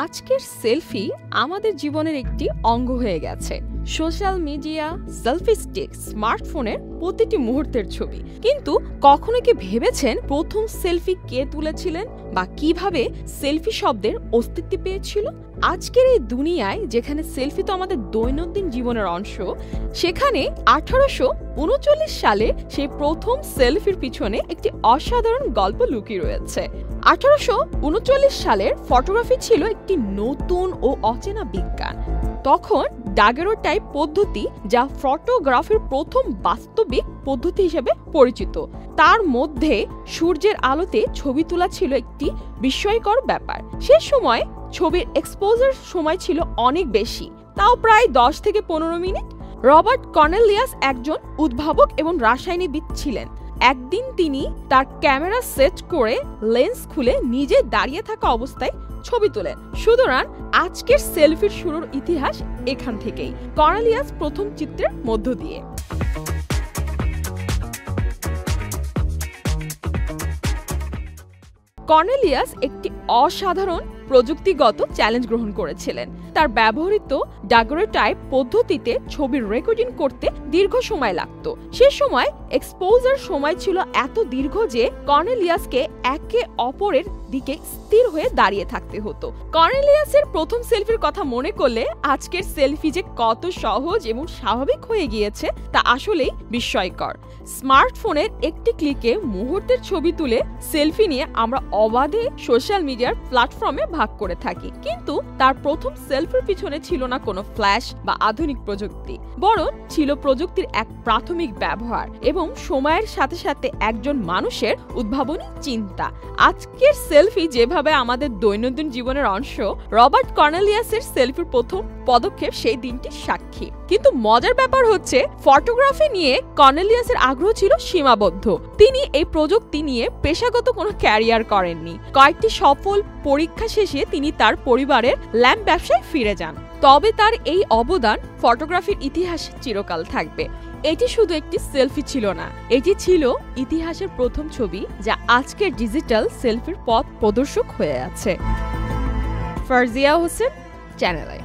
আজকের সেলফি আমাদের জীবনের একটি অঙ্গ হয়ে গেছে। সোশ্যাল মিডিয়া, সেলফি স্টিক, স্মার্টফোনের প্রতিটি মুহূর্তের ছবি। কিন্তু কখনো কি ভেবেছেন প্রথম সেলফি কে তুলেছিলেন বা কিভাবে সেলফি শব্দের অস্তিত্ব পেয়েছিল? আজকের এই দুনিয়ায় যেখানে সেলফি তো আমাদের দৈনন্দিন জীবনের অংশ, সেখানে 1839 সালে সেই প্রথম সেলফির পিছনে একটি অসাধারণ গল্প লুকিয়ে রয়েছে। 1839 সালের ফটোগ্রাফি ছিল একটি নতুন ও অচেনা বিজ্ঞান। তখন ডাগেরোটাইপ পদ্ধতি, যা ফটোগ্রাফির প্রথম বাস্তবিক পদ্ধতি হিসেবে পরিচিত, তার মধ্যে সূর্যের আলোতে ছবি তোলা ছিল একটি বিস্ময়কর ব্যাপার। সে সময় ছবির এক্সপোজার সময় ছিল অনেক বেশি, তাও প্রায় 10 থেকে 15 মিনিট। রবার্ট কর্নেলিয়াস একজন উদ্ভাবক এবং রাসায়নিকবিদ ছিলেন। একদিন তিনি তার ক্যামেরা সেট করে লেন্স খুলে নিজে দাঁড়িয়ে থাকা অবস্থায় ছবি তোলেন। সুতরাং আজকের সেলফির শুরুর ইতিহাস এখান থেকেই, কর্নেলিয়াস প্রথম চিত্রের মধ্য দিয়ে। কর্নেলিয়াস একটি অসাধারণ প্রযুক্তিগত চ্যালেঞ্জ গ্রহণ করেছিলেন। তার ব্যবহৃত ডাগেরোটাইপ পদ্ধতিতে ছবির রেকর্ডিং করতে দীর্ঘ সময় লাগত। সে সময় এক্সপোজার সময় ছিল এত দীর্ঘ যে কর্নেলিয়াসকে একে অপরের দিকে স্থির হয়ে দাঁড়িয়ে থাকতে হতো। কর্নেলিয়াসের প্রথম সেলফির কথা মনে করলে আজকের সেলফি যে কত সহজ এবং স্বাভাবিক হয়ে গিয়েছে তা আসলেই বিস্ময়কর। স্মার্টফোনের একটি ক্লিকে মুহূর্তের ছবি তুলে সেলফি নিয়ে আমরা অবাধে সোশ্যাল মিডিয়ার প্ল্যাটফর্মে ভাগ করে থাকি। কিন্তু তার প্রথম সেলফির পিছনে ছিল না কোনো ফ্ল্যাশ বা আধুনিক প্রযুক্তি, বরং ছিল প্রযুক্তির এক প্রাথমিক ব্যবহার এবং সময়ের সাথে সাথে একজন মানুষের উদ্ভাবনী চিন্তা। আজকের সেলফি যেভাবে আমাদের দৈনন্দিন জীবনের অংশ, রবার্ট কর্নেলিয়াসের সেলফির প্রথম পদক্ষেপ সেই দিনটি সাক্ষী। কিন্তু মজার ব্যাপার হচ্ছে, ফটোগ্রাফি নিয়ে কর্নেলিয়াসের আগ্রহ ছিল সীমাবদ্ধ। তিনি এই প্রযুক্তি নিয়ে পেশাগত কোনো ক্যারিয়ার করেননি। কয়েকটি সফল পরীক্ষা শেষে তিনি তার পরিবারের ল্যাম্প ব্যবসায় ফিরে যান। তবে তার এই অবদান ফটোগ্রাফির ইতিহাসে চিরকাল থাকবে। এটি শুধু একটি সেলফি ছিল না, এটি ছিল ইতিহাসের প্রথম ছবি, যা আজকের ডিজিটাল সেলফির পথ প্রদর্শক হয়ে আছে। ফারজিয়া হোসেন, চ্যানেল আই।